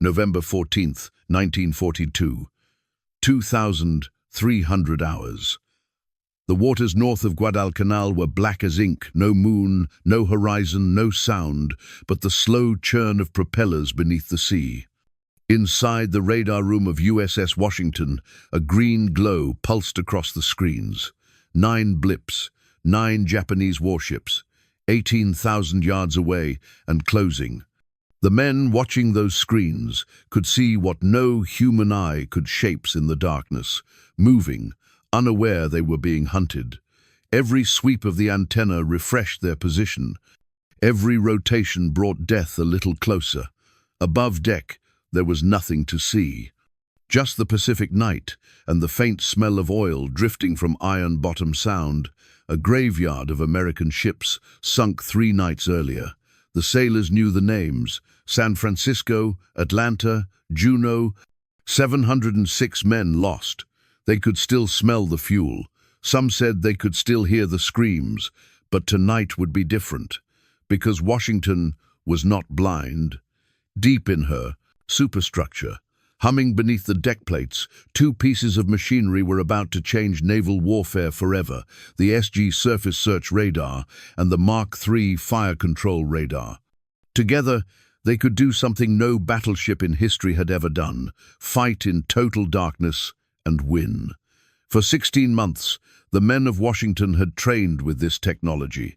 November 14th, 1942. 2,300 hours. The waters north of Guadalcanal were black as ink, no moon, no horizon, no sound, but the slow churn of propellers beneath the sea. Inside the radar room of USS Washington, a green glow pulsed across the screens. 9 blips, 9 Japanese warships, 18,000 yards away and closing. The men watching those screens could see what no human eye could shape in the darkness, moving, unaware they were being hunted. Every sweep of the antenna refreshed their position. Every rotation brought death a little closer. Above deck, there was nothing to see. Just the Pacific night and the faint smell of oil drifting from Iron Bottom Sound, a graveyard of American ships sunk 3 nights earlier. The sailors knew the names: San Francisco, Atlanta, Juneau. 706 men lost. They could still smell the fuel. Some said they could still hear the screams, but tonight would be different, because Washington was not blind. Deep in her, superstructure, humming beneath the deck plates, 2 pieces of machinery were about to change naval warfare forever: the SG surface search radar and the Mark III fire control radar. Together, they could do something no battleship in history had ever done: fight in total darkness and win. For 16 months, the men of Washington had trained with this technology.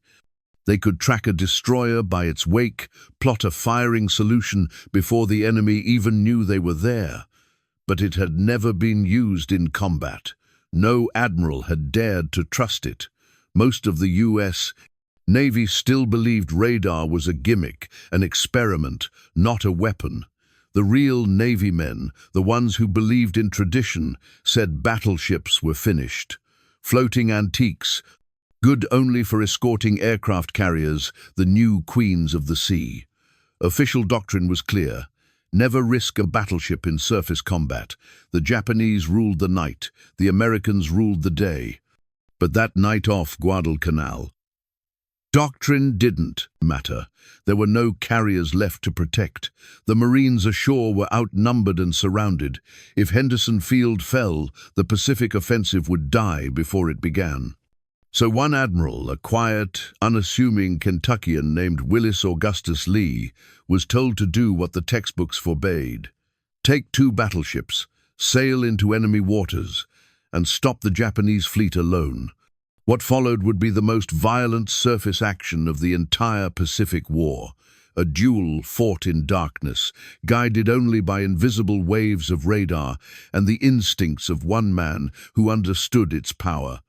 They could track a destroyer by its wake, plot a firing solution before the enemy even knew they were there. But it had never been used in combat. No admiral had dared to trust it. Most of the U.S. Navy still believed radar was a gimmick, an experiment, not a weapon. The real Navy men, the ones who believed in tradition, said battleships were finished. Floating antiques, good only for escorting aircraft carriers, the new queens of the sea. Official doctrine was clear: never risk a battleship in surface combat. The Japanese ruled the night, the Americans ruled the day. But that night off Guadalcanal, doctrine didn't matter. There were no carriers left to protect. The Marines ashore were outnumbered and surrounded. If Henderson Field fell, the Pacific offensive would die before it began. So one admiral, a quiet, unassuming Kentuckian named Willis Augustus Lee, was told to do what the textbooks forbade: take 2 battleships, sail into enemy waters, and stop the Japanese fleet alone. What followed would be the most violent surface action of the entire Pacific War, a duel fought in darkness, guided only by invisible waves of radar and the instincts of one man who understood its power.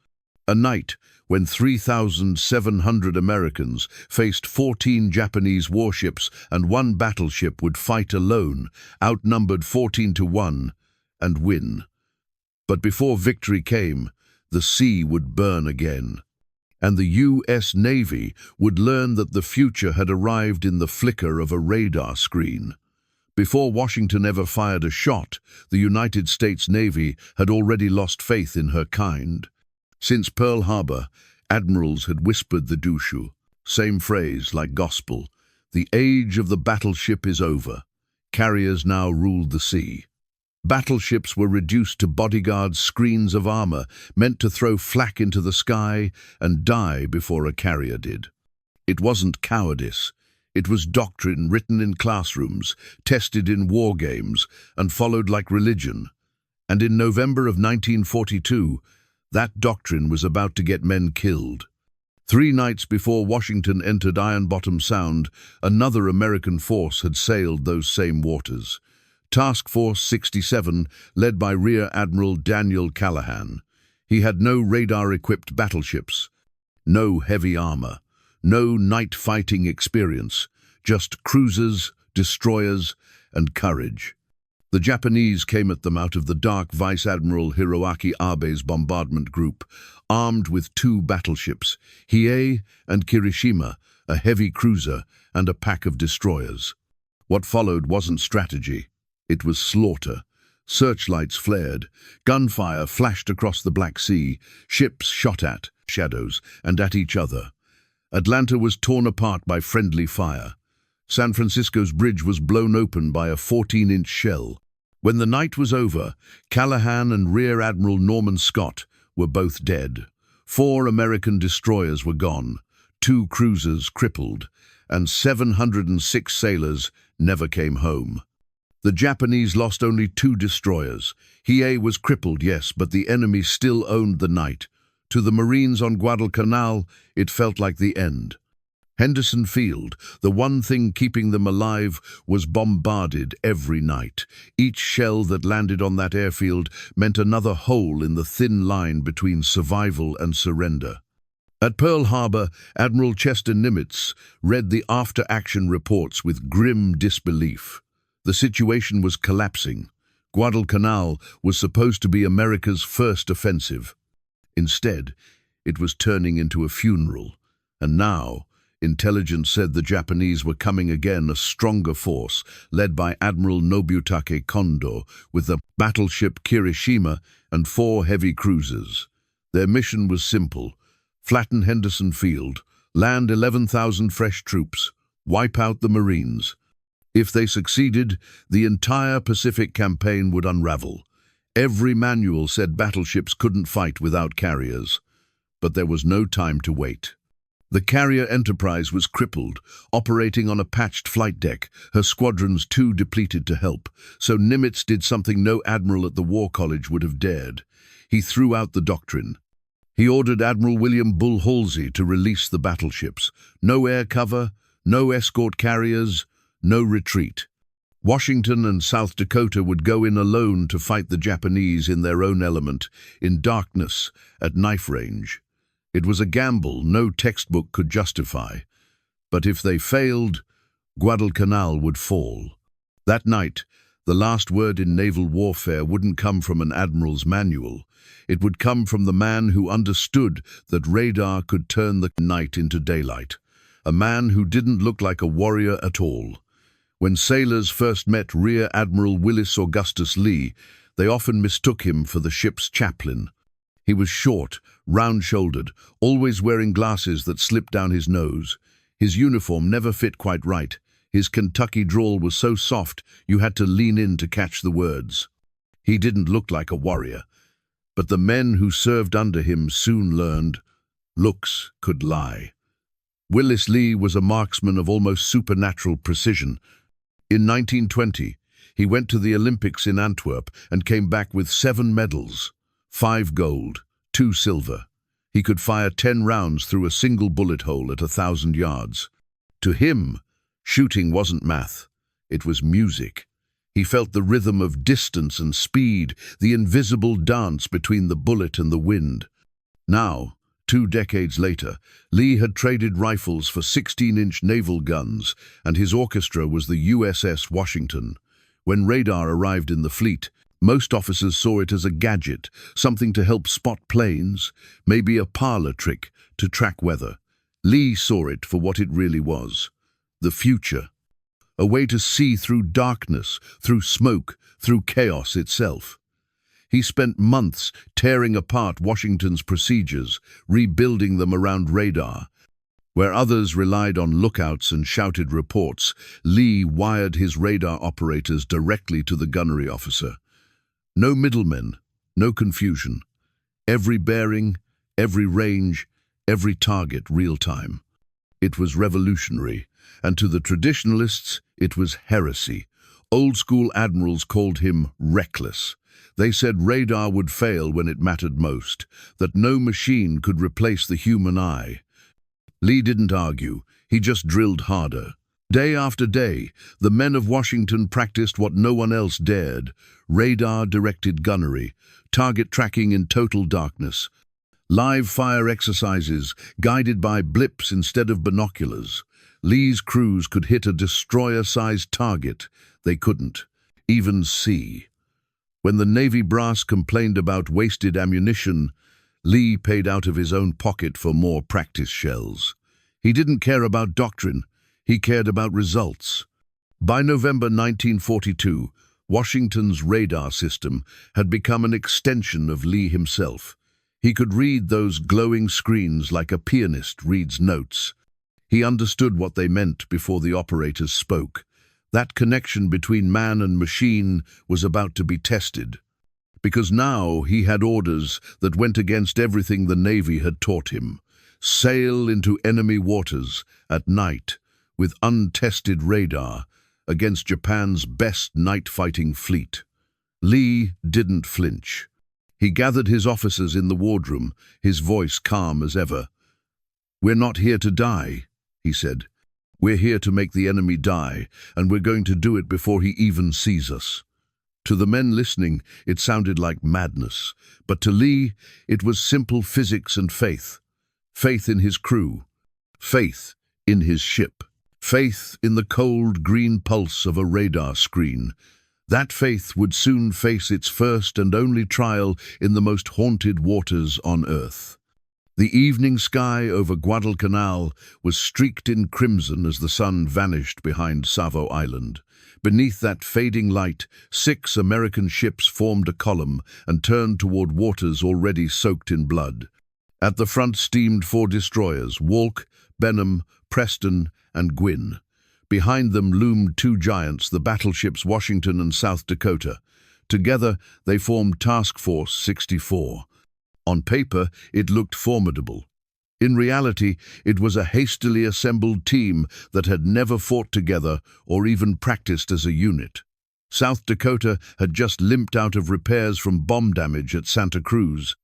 A night when 3,700 Americans faced 14 Japanese warships and 1 battleship would fight alone, outnumbered 14-1, and win. But before victory came, the sea would burn again, and the U.S. Navy would learn that the future had arrived in the flicker of a radar screen. Before Washington ever fired a shot, the United States Navy had already lost faith in her kind. Since Pearl Harbor, admirals had whispered the Dushu, same phrase like gospel: the age of the battleship is over. Carriers now ruled the sea. Battleships were reduced to bodyguard screens of armor, meant to throw flak into the sky and die before a carrier did. It wasn't cowardice. It was doctrine written in classrooms, tested in war games, and followed like religion. And in November of 1942, that doctrine was about to get men killed. 3 nights before Washington entered Iron Bottom Sound, another American force had sailed those same waters. Task Force 67, led by Rear Admiral Daniel Callahan. He had no radar-equipped battleships, no heavy armor, no night-fighting experience, just cruisers, destroyers, and courage. The Japanese came at them out of the dark Vice Admiral Hiroaki Abe's bombardment group, armed with 2 battleships, Hiei and Kirishima, a heavy cruiser, and a pack of destroyers. What followed wasn't strategy. It was slaughter. Searchlights flared, gunfire flashed across the Black Sea, ships shot at, shadows, and at each other. Atlanta was torn apart by friendly fire. San Francisco's bridge was blown open by a 14-inch shell. When the night was over, Callahan and Rear Admiral Norman Scott were both dead. 4 American destroyers were gone, 2 cruisers crippled, and 706 sailors never came home. The Japanese lost only 2 destroyers. Hiei was crippled, yes, but the enemy still owned the night. To the Marines on Guadalcanal, it felt like the end. Henderson Field, the one thing keeping them alive, was bombarded every night. Each shell that landed on that airfield meant another hole in the thin line between survival and surrender. At Pearl Harbor, Admiral Chester Nimitz read the after-action reports with grim disbelief. The situation was collapsing. Guadalcanal was supposed to be America's first offensive. Instead, it was turning into a funeral. And now, intelligence said the Japanese were coming again, a stronger force, led by Admiral Nobutake Kondo, with the battleship Kirishima and 4 heavy cruisers. Their mission was simple: flatten Henderson Field, land 11,000 fresh troops, wipe out the Marines. If they succeeded, the entire Pacific campaign would unravel. Every manual said battleships couldn't fight without carriers. But there was no time to wait. The carrier Enterprise was crippled, operating on a patched flight deck, her squadrons too depleted to help, so Nimitz did something no admiral at the War College would have dared. He threw out the doctrine. He ordered Admiral William Bull Halsey to release the battleships. No air cover, no escort carriers, no retreat. Washington and South Dakota would go in alone to fight the Japanese in their own element, in darkness, at knife range. It was a gamble no textbook could justify. But if they failed, Guadalcanal would fall. That night, the last word in naval warfare wouldn't come from an admiral's manual. It would come from the man who understood that radar could turn the night into daylight. A man who didn't look like a warrior at all. When sailors first met Rear Admiral Willis Augustus Lee, they often mistook him for the ship's chaplain. He was short, round-shouldered, always wearing glasses that slipped down his nose. His uniform never fit quite right. His Kentucky drawl was so soft you had to lean in to catch the words. He didn't look like a warrior, but the men who served under him soon learned looks could lie. Willis Lee was a marksman of almost supernatural precision. In 1920, he went to the Olympics in Antwerp and came back with 7 medals. 5 gold, 2 silver. He could fire 10 rounds through a single bullet hole at 1,000 yards. To him, shooting wasn't math. It was music. He felt the rhythm of distance and speed, the invisible dance between the bullet and the wind. Now, 2 decades later, Lee had traded rifles for 16-inch naval guns, and his orchestra was the USS Washington. When radar arrived in the fleet, most officers saw it as a gadget, something to help spot planes, maybe a parlor trick to track weather. Lee saw it for what it really was: the future. A way to see through darkness, through smoke, through chaos itself. He spent months tearing apart Washington's procedures, rebuilding them around radar. Where others relied on lookouts and shouted reports, Lee wired his radar operators directly to the gunnery officer. No middlemen, no confusion. Every bearing, every range, every target real-time. It was revolutionary, and to the traditionalists, it was heresy. Old-school admirals called him reckless. They said radar would fail when it mattered most, that no machine could replace the human eye. Lee didn't argue, he just drilled harder. Day after day, the men of Washington practiced what no one else dared: radar-directed gunnery, target tracking in total darkness, live fire exercises guided by blips instead of binoculars. Lee's crews could hit a destroyer-sized target. They couldn't even see. When the Navy brass complained about wasted ammunition, Lee paid out of his own pocket for more practice shells. He didn't care about doctrine. He cared about results. By November 1942, Washington's radar system had become an extension of Lee himself. He could read those glowing screens like a pianist reads notes. He understood what they meant before the operators spoke. That connection between man and machine was about to be tested, because now he had orders that went against everything the Navy had taught him. Sail into enemy waters at night with untested radar against Japan's best night-fighting fleet. Lee didn't flinch. He gathered his officers in the wardroom, his voice calm as ever. "We're not here to die," he said. "We're here to make the enemy die, and we're going to do it before he even sees us." To the men listening, it sounded like madness, but to Lee, it was simple physics and faith. Faith in his crew, faith in his ship, faith in the cold green pulse of a radar screen. That faith would soon face its first and only trial in the most haunted waters on Earth. The evening sky over Guadalcanal was streaked in crimson as the sun vanished behind Savo Island. Beneath that fading light, 6 American ships formed a column and turned toward waters already soaked in blood. At the front steamed 4 destroyers, Walk, Benham, Preston, and Gwyn. Behind them loomed 2 giants, the battleships Washington and South Dakota. Together, they formed Task Force 64. On paper, it looked formidable. In reality, it was a hastily assembled team that had never fought together or even practiced as a unit. South Dakota had just limped out of repairs from bomb damage at Santa Cruz.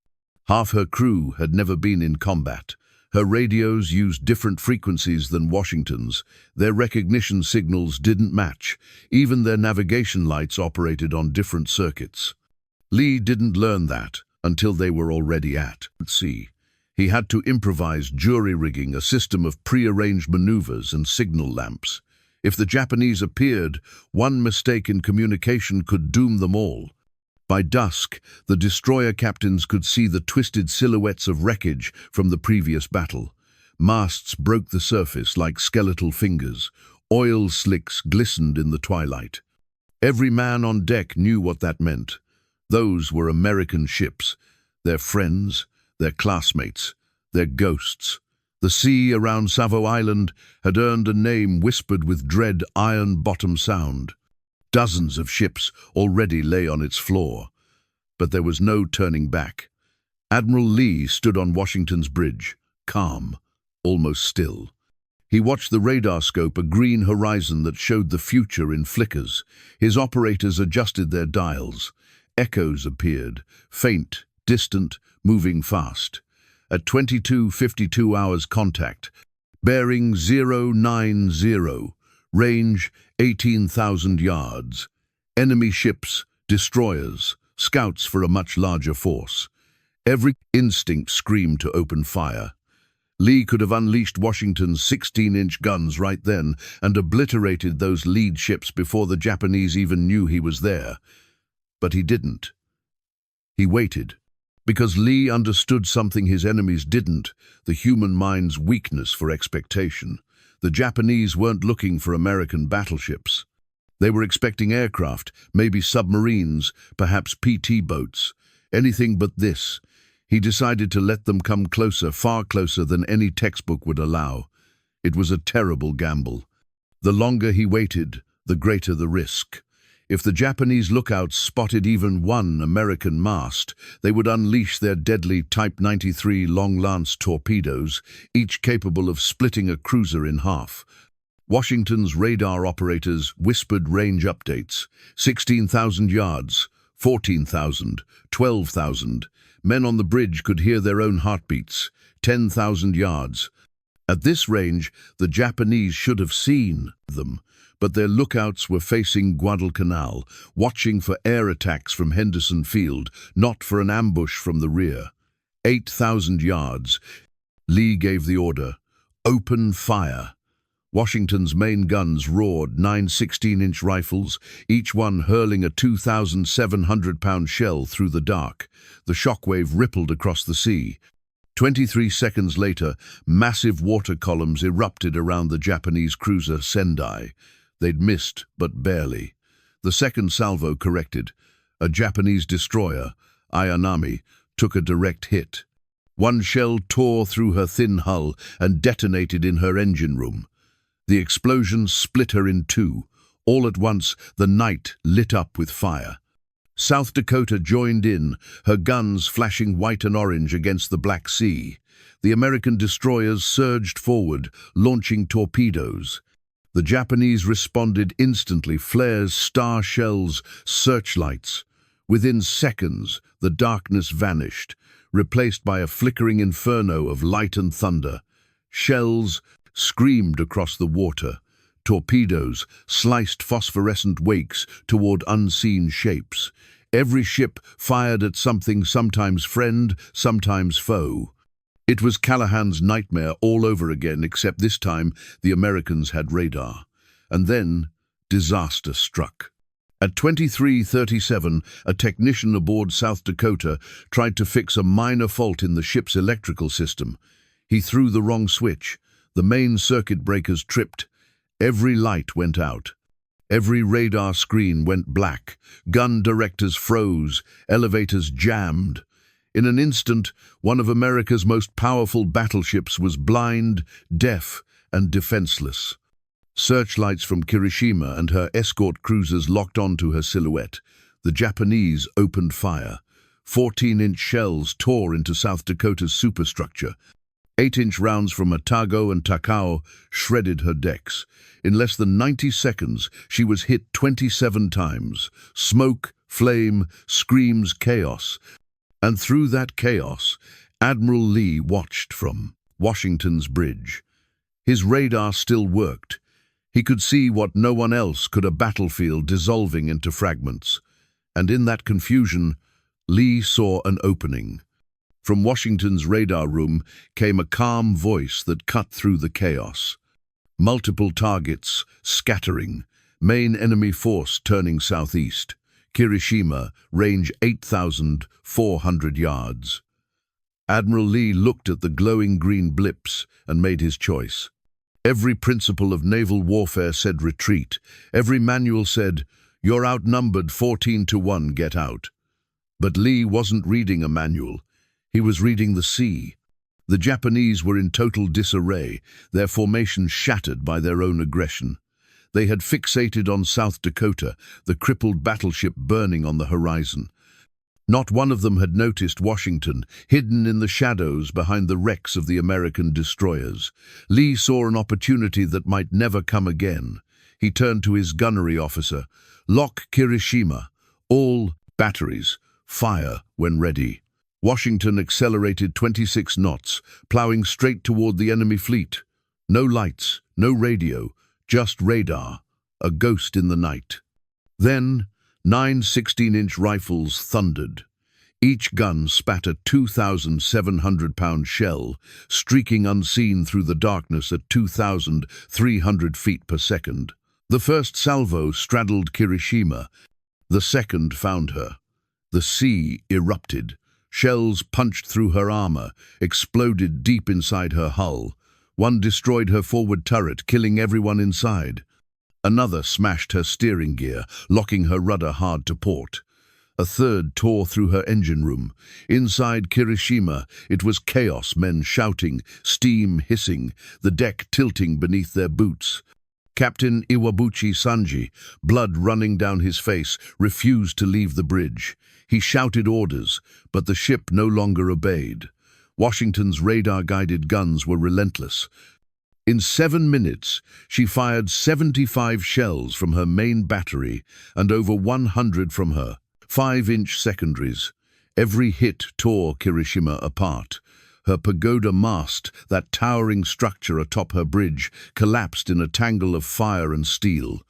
Half her crew had never been in combat. Her radios used different frequencies than Washington's. Their recognition signals didn't match. Even their navigation lights operated on different circuits. Lee didn't learn that until they were already at sea. He had to improvise jury-rigging, a system of pre-arranged maneuvers and signal lamps. If the Japanese appeared, one mistake in communication could doom them all. By dusk, the destroyer captains could see the twisted silhouettes of wreckage from the previous battle. Masts broke the surface like skeletal fingers. Oil slicks glistened in the twilight. Every man on deck knew what that meant. Those were American ships, their friends, their classmates, their ghosts. The sea around Savo Island had earned a name whispered with dread iron-bottom sound. Dozens of ships already lay on its floor, but there was no turning back. Admiral Lee stood on Washington's bridge, calm, almost still. He watched the radar scope, a green horizon that showed the future in flickers. His operators adjusted their dials. Echoes appeared, faint, distant, moving fast. At 22:52 hours contact, bearing 090, range 18,000 yards. Enemy ships, destroyers, scouts for a much larger force. Every instinct screamed to open fire. Lee could have unleashed Washington's 16-inch guns right then and obliterated those lead ships before the Japanese even knew he was there. But he didn't. He waited, because Lee understood something his enemies didn't, the human mind's weakness for expectation. The Japanese weren't looking for American battleships. They were expecting aircraft, maybe submarines, perhaps PT boats. Anything but this. He decided to let them come closer, far closer than any textbook would allow. It was a terrible gamble. The longer he waited, the greater the risk. If the Japanese lookouts spotted even one American mast, they would unleash their deadly Type 93 long-lance torpedoes, each capable of splitting a cruiser in half. Washington's radar operators whispered range updates: 16,000 yards, 14,000, 12,000. Men on the bridge could hear their own heartbeats. 10,000 yards. At this range, the Japanese should have seen them, but their lookouts were facing Guadalcanal, watching for air attacks from Henderson Field, not for an ambush from the rear. 8,000 yards. Lee gave the order, "Open fire." Washington's main guns roared, 9 16-inch rifles, each one hurling a 2,700-pound shell through the dark. The shockwave rippled across the sea. 23 seconds later, massive water columns erupted around the Japanese cruiser Sendai. They'd missed, but barely. The second salvo corrected. A Japanese destroyer, Ayanami, took a direct hit. One shell tore through her thin hull and detonated in her engine room. The explosion split her in two. All at once, the night lit up with fire. South Dakota joined in, her guns flashing white and orange against the Black Sea. The American destroyers surged forward, launching torpedoes. The Japanese responded instantly, flares, star shells, searchlights. Within seconds, the darkness vanished, replaced by a flickering inferno of light and thunder. Shells screamed across the water. Torpedoes sliced phosphorescent wakes toward unseen shapes. Every ship fired at something, sometimes friend, sometimes foe. It was Callahan's nightmare all over again, except this time the Americans had radar. And then disaster struck. At 23:37, a technician aboard South Dakota tried to fix a minor fault in the ship's electrical system. He threw the wrong switch. The main circuit breakers tripped. Every light went out. Every radar screen went black. Gun directors froze. Elevators jammed. In an instant, one of America's most powerful battleships was blind, deaf, and defenseless. Searchlights from Kirishima and her escort cruisers locked onto her silhouette. The Japanese opened fire. 14-inch shells tore into South Dakota's superstructure. 8-inch rounds from Otago and Takao shredded her decks. In less than 90 seconds, she was hit 27 times. Smoke, flame, screams, chaos. And through that chaos, Admiral Lee watched from Washington's bridge. His radar still worked. He could see what no one else could, a battlefield dissolving into fragments. And in that confusion, Lee saw an opening. From Washington's radar room came a calm voice that cut through the chaos. Multiple targets scattering, main enemy force turning southeast. Kirishima, range 8,400 yards. Admiral Lee looked at the glowing green blips and made his choice. Every principle of naval warfare said retreat. Every manual said, "You're outnumbered 14-1, get out." But Lee wasn't reading a manual. He was reading the sea. The Japanese were in total disarray, their formation shattered by their own aggression. They had fixated on South Dakota, the crippled battleship burning on the horizon. Not one of them had noticed Washington, hidden in the shadows behind the wrecks of the American destroyers. Lee saw an opportunity that might never come again. He turned to his gunnery officer. "Lock Kirishima. All batteries. Fire when ready." Washington accelerated 26 knots, plowing straight toward the enemy fleet. No lights, no radio, just radar, a ghost in the night. Then, 9 16-inch rifles thundered. Each gun spat a 2,700-pound shell, streaking unseen through the darkness at 2,300 feet per second. The first salvo straddled Kirishima. The second found her. The sea erupted. Shells punched through her armor, exploded deep inside her hull. One destroyed her forward turret, killing everyone inside. Another smashed her steering gear, locking her rudder hard to port. A third tore through her engine room. Inside Kirishima, it was chaos, men shouting, steam hissing, the deck tilting beneath their boots. Captain Iwabuchi Sanji, blood running down his face, refused to leave the bridge. He shouted orders, but the ship no longer obeyed. Washington's radar-guided guns were relentless. In 7 minutes, she fired 75 shells from her main battery and over 100 from her 5-inch secondaries. Every hit tore Kirishima apart. Her pagoda mast, that towering structure atop her bridge, collapsed in a tangle of fire and steel.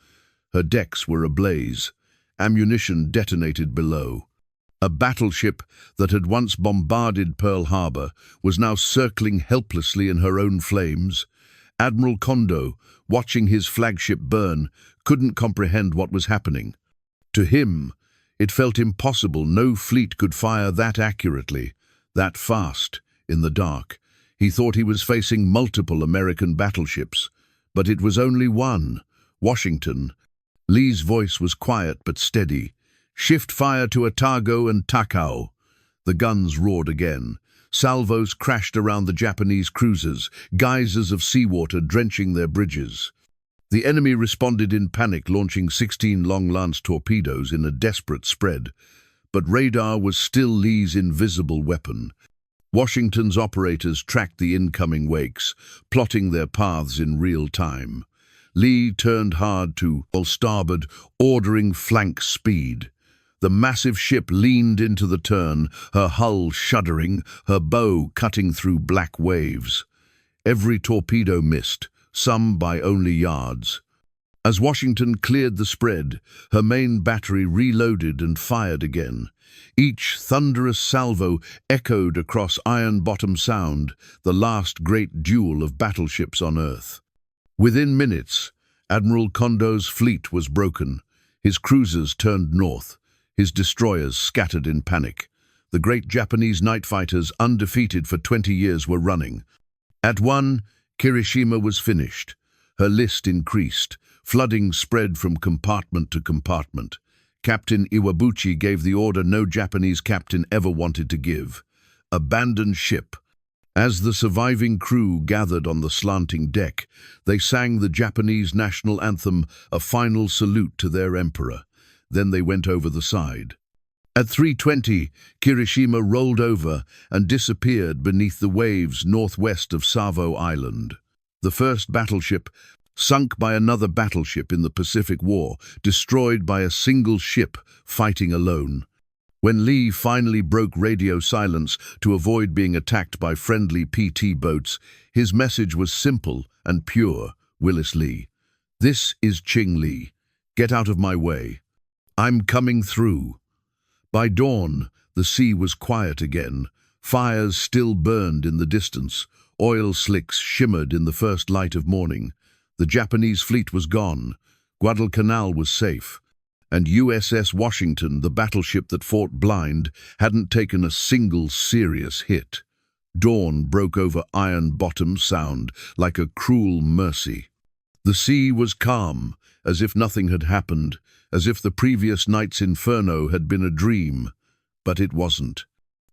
Her decks were ablaze. Ammunition detonated below. A battleship that had once bombarded Pearl Harbor was now circling helplessly in her own flames. Admiral Kondo, watching his flagship burn, couldn't comprehend what was happening. To him, it felt impossible. No fleet could fire that accurately, that fast, in the dark. He thought he was facing multiple American battleships, but it was only one, Washington. Lee's voice was quiet but steady. "Shift fire to Otago and Takao." The guns roared again. Salvos crashed around the Japanese cruisers, geysers of seawater drenching their bridges. The enemy responded in panic, launching 16 long-lance torpedoes in a desperate spread. But radar was still Lee's invisible weapon. Washington's operators tracked the incoming wakes, plotting their paths in real time. Lee turned hard to starboard, ordering flank speed. The massive ship leaned into the turn, her hull shuddering, her bow cutting through black waves. Every torpedo missed, some by only yards. As Washington cleared the spread, her main battery reloaded and fired again. Each thunderous salvo echoed across Iron Bottom Sound, the last great duel of battleships on Earth. Within minutes, Admiral Kondo's fleet was broken. His cruisers turned north, his destroyers scattered in panic. The great Japanese night fighters, undefeated for 20 years, were running. At one, Kirishima was finished. Her list increased. Flooding spread from compartment to compartment. Captain Iwabuchi gave the order no Japanese captain ever wanted to give. Abandon ship. As the surviving crew gathered on the slanting deck, they sang the Japanese national anthem, a final salute to their emperor. Then they went over the side. At 3:20, Kirishima rolled over and disappeared beneath the waves northwest of Savo Island. The first battleship, sunk by another battleship in the Pacific War, destroyed by a single ship fighting alone. When Lee finally broke radio silence to avoid being attacked by friendly PT boats, his message was simple and pure. Willis Lee. This is Ching Lee. Get out of my way. I'm coming through. By dawn, the sea was quiet again. Fires still burned in the distance. Oil slicks shimmered in the first light of morning. The Japanese fleet was gone. Guadalcanal was safe. And USS Washington, the battleship that fought blind, hadn't taken a single serious hit. Dawn broke over Iron Bottom Sound like a cruel mercy. The sea was calm, as if nothing had happened, as if the previous night's inferno had been a dream. But it wasn't.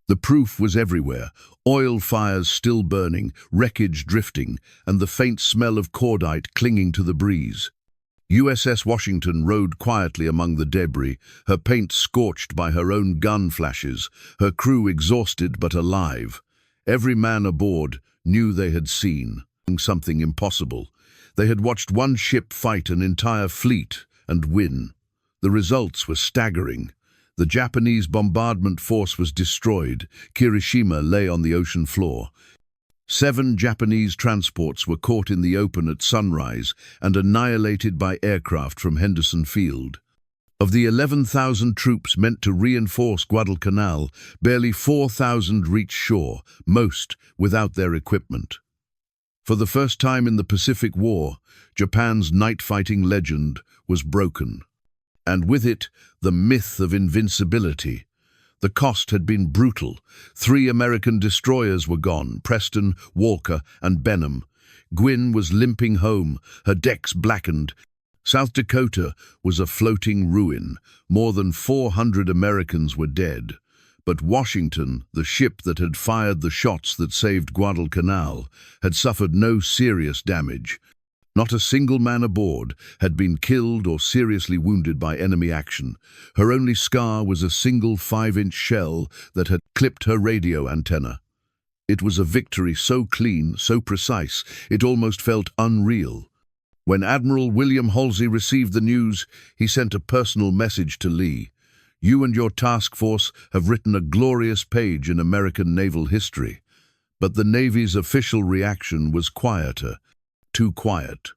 The proof was everywhere, oil fires still burning, wreckage drifting, and the faint smell of cordite clinging to the breeze. USS Washington rode quietly among the debris, her paint scorched by her own gun flashes, her crew exhausted but alive. Every man aboard knew they had seen something impossible. They had watched one ship fight an entire fleet and win. The results were staggering. The Japanese bombardment force was destroyed. Kirishima lay on the ocean floor. 7 Japanese transports were caught in the open at sunrise and annihilated by aircraft from Henderson Field. Of the 11,000 troops meant to reinforce Guadalcanal, barely 4,000 reached shore, most without their equipment. For the first time in the Pacific War, Japan's night-fighting legend was broken. And with it, the myth of invincibility. The cost had been brutal. 3 American destroyers were gone, Preston, Walker, and Benham. Gwynn was limping home, her decks blackened. South Dakota was a floating ruin. More than 400 Americans were dead. But Washington, the ship that had fired the shots that saved Guadalcanal, had suffered no serious damage. Not a single man aboard had been killed or seriously wounded by enemy action. Her only scar was a single 5-inch shell that had clipped her radio antenna. It was a victory so clean, so precise, it almost felt unreal. When Admiral William Halsey received the news, he sent a personal message to Lee. You and your task force have written a glorious page in American naval history. But the Navy's official reaction was quieter. Too quiet.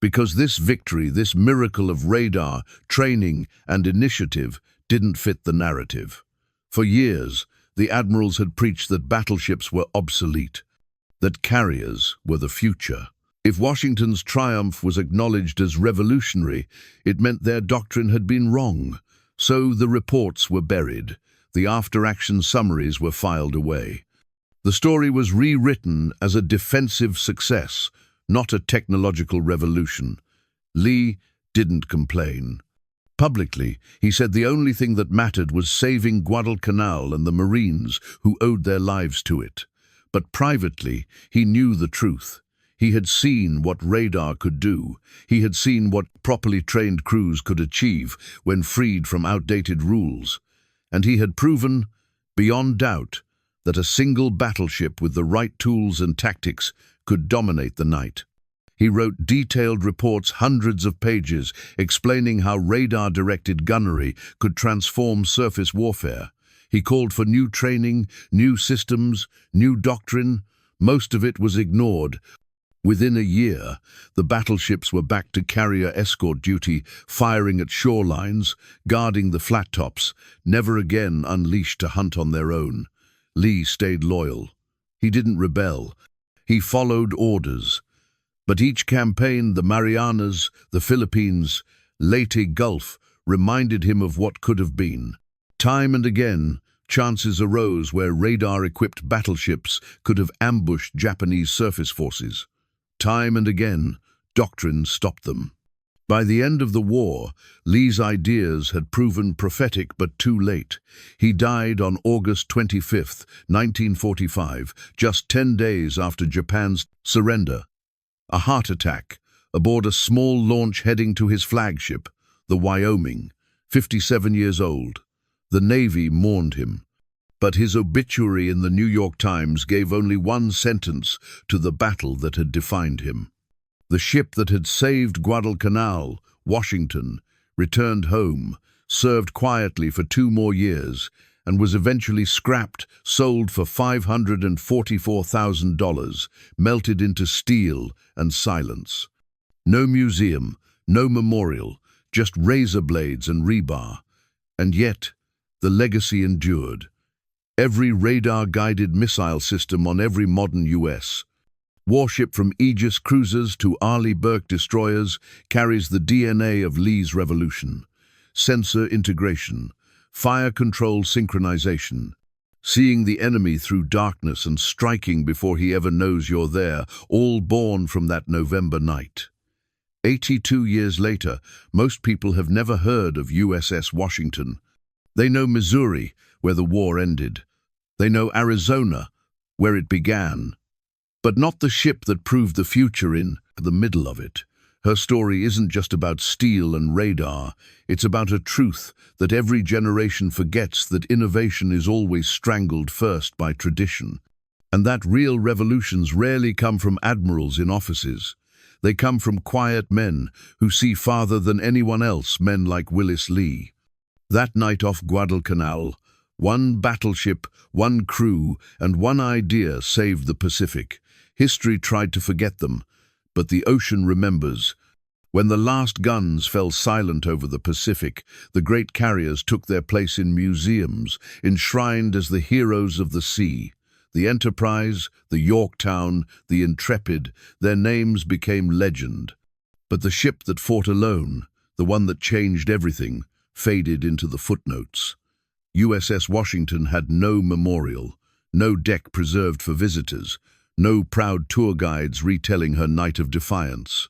Because this victory, this miracle of radar, training, and initiative didn't fit the narrative. For years, the admirals had preached that battleships were obsolete, that carriers were the future. If Washington's triumph was acknowledged as revolutionary, it meant their doctrine had been wrong. So the reports were buried. The after-action summaries were filed away. The story was rewritten as a defensive success, not a technological revolution. Lee didn't complain. Publicly, he said the only thing that mattered was saving Guadalcanal and the Marines who owed their lives to it. But privately, he knew the truth. He had seen what radar could do. He had seen what properly trained crews could achieve when freed from outdated rules. And he had proven, beyond doubt, that a single battleship with the right tools and tactics could dominate the night. He wrote detailed reports, hundreds of pages, explaining how radar-directed gunnery could transform surface warfare. He called for new training, new systems, new doctrine. Most of it was ignored. Within a year, the battleships were back to carrier escort duty, firing at shorelines, guarding the flat tops, never again unleashed to hunt on their own. Lee stayed loyal. He didn't rebel. He followed orders. But each campaign, the Marianas, the Philippines, Leyte Gulf, reminded him of what could have been. Time and again, chances arose where radar-equipped battleships could have ambushed Japanese surface forces. Time and again, doctrine stopped them. By the end of the war, Lee's ideas had proven prophetic but too late. He died on August 25, 1945, just 10 days after Japan's surrender. A heart attack aboard a small launch heading to his flagship, the Wyoming, 57 years old. The Navy mourned him, but his obituary in the New York Times gave only one sentence to the battle that had defined him. The ship that had saved Guadalcanal, Washington, returned home, served quietly for 2 more years, and was eventually scrapped, sold for $544,000, melted into steel and silence. No museum, no memorial, just razor blades and rebar. And yet, the legacy endured. Every radar-guided missile system on every modern U.S. warship from Aegis cruisers to Arleigh Burke destroyers carries the DNA of Lee's revolution. Sensor integration, fire control synchronization, seeing the enemy through darkness and striking before he ever knows you're there, all born from that November night. 82 years later, most people have never heard of USS Washington. They know Missouri, where the war ended. They know Arizona, where it began. But not the ship that proved the future in the middle of it. Her story isn't just about steel and radar. It's about a truth that every generation forgets, that innovation is always strangled first by tradition. And that real revolutions rarely come from admirals in offices. They come from quiet men who see farther than anyone else, men like Willis Lee. That night off Guadalcanal, one battleship, one crew, and one idea saved the Pacific. History tried to forget them, but the ocean remembers. When the last guns fell silent over the Pacific, the great carriers took their place in museums, enshrined as the heroes of the sea. The Enterprise, the Yorktown, the Intrepid, their names became legend. But the ship that fought alone, the one that changed everything, faded into the footnotes. USS Washington had no memorial, no deck preserved for visitors, no proud tour guides retelling her night of defiance.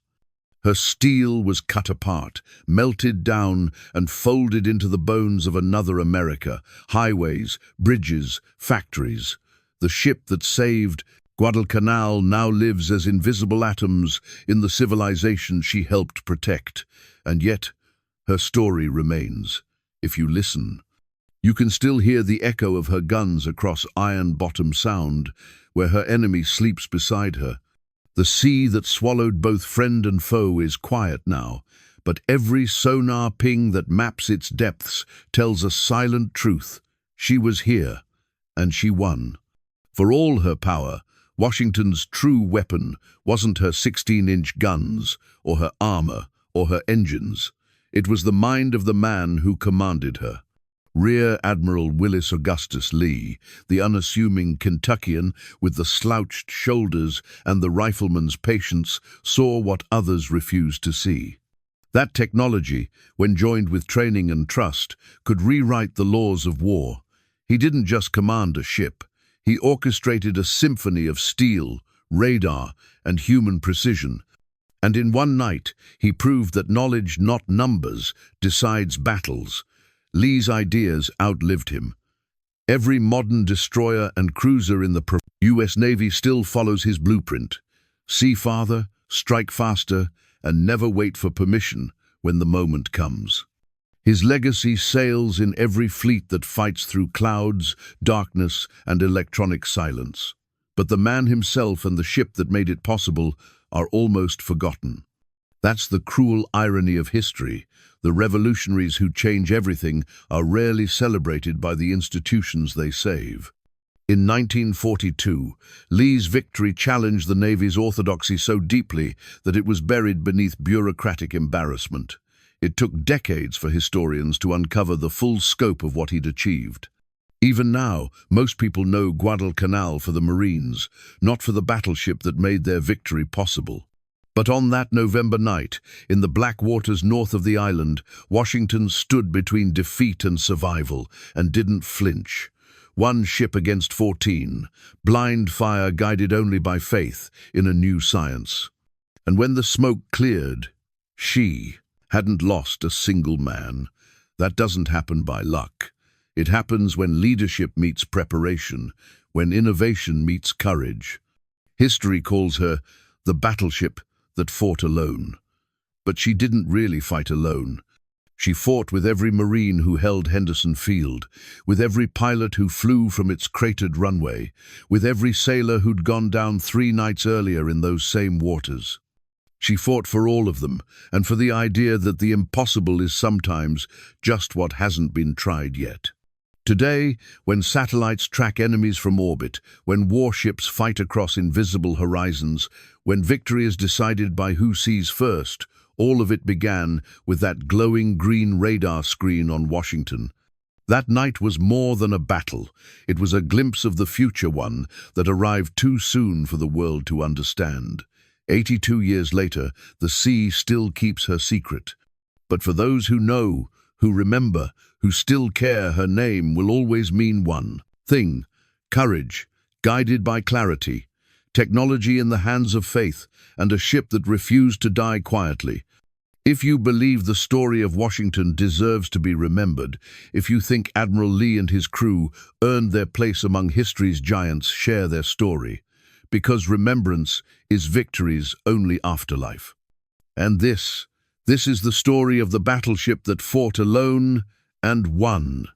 Her steel was cut apart, melted down, and folded into the bones of another America. Highways, bridges, factories. The ship that saved Guadalcanal now lives as invisible atoms in the civilization she helped protect. And yet, her story remains. If you listen, you can still hear the echo of her guns across Iron Bottom Sound, where her enemy sleeps beside her. The sea that swallowed both friend and foe is quiet now, but every sonar ping that maps its depths tells a silent truth. She was here, and she won. For all her power, Washington's true weapon wasn't her 16-inch guns, or her armor, or her engines. It was the mind of the man who commanded her. Rear Admiral Willis Augustus Lee, the unassuming Kentuckian with the slouched shoulders and the rifleman's patience, saw what others refused to see. That technology, when joined with training and trust, could rewrite the laws of war. He didn't just command a ship. He orchestrated a symphony of steel, radar, and human precision. And in one night, he proved that knowledge, not numbers, decides battles. Lee's ideas outlived him. Every modern destroyer and cruiser in the U.S. Navy still follows his blueprint. See farther, strike faster, and never wait for permission when the moment comes. His legacy sails in every fleet that fights through clouds, darkness, and electronic silence. But the man himself and the ship that made it possible are almost forgotten. That's the cruel irony of history. The revolutionaries who change everything are rarely celebrated by the institutions they save. In 1942, Lee's victory challenged the Navy's orthodoxy so deeply that it was buried beneath bureaucratic embarrassment. It took decades for historians to uncover the full scope of what he'd achieved. Even now, most people know Guadalcanal for the Marines, not for the battleship that made their victory possible. But on that November night, in the black waters north of the island, Washington stood between defeat and survival and didn't flinch. One ship against 14, blind fire guided only by faith in a new science. And when the smoke cleared, she hadn't lost a single man. That doesn't happen by luck. It happens when leadership meets preparation, when innovation meets courage. History calls her the battleship that fought alone. But she didn't really fight alone. She fought with every Marine who held Henderson Field, with every pilot who flew from its cratered runway, with every sailor who'd gone down 3 nights earlier in those same waters. She fought for all of them, and for the idea that the impossible is sometimes just what hasn't been tried yet. Today, when satellites track enemies from orbit, when warships fight across invisible horizons, when victory is decided by who sees first, all of it began with that glowing green radar screen on Washington. That night was more than a battle. It was a glimpse of the future one that arrived too soon for the world to understand. 82 years later, the sea still keeps her secret. But for those who know, who remember, who still care, her name will always mean one thing: courage, guided by clarity, technology in the hands of faith, and a ship that refused to die quietly. If you believe the story of Washington deserves to be remembered, if you think Admiral Lee and his crew earned their place among history's giants, share their story. Because remembrance is victory's only afterlife. And this is the story of the battleship that fought alone and won.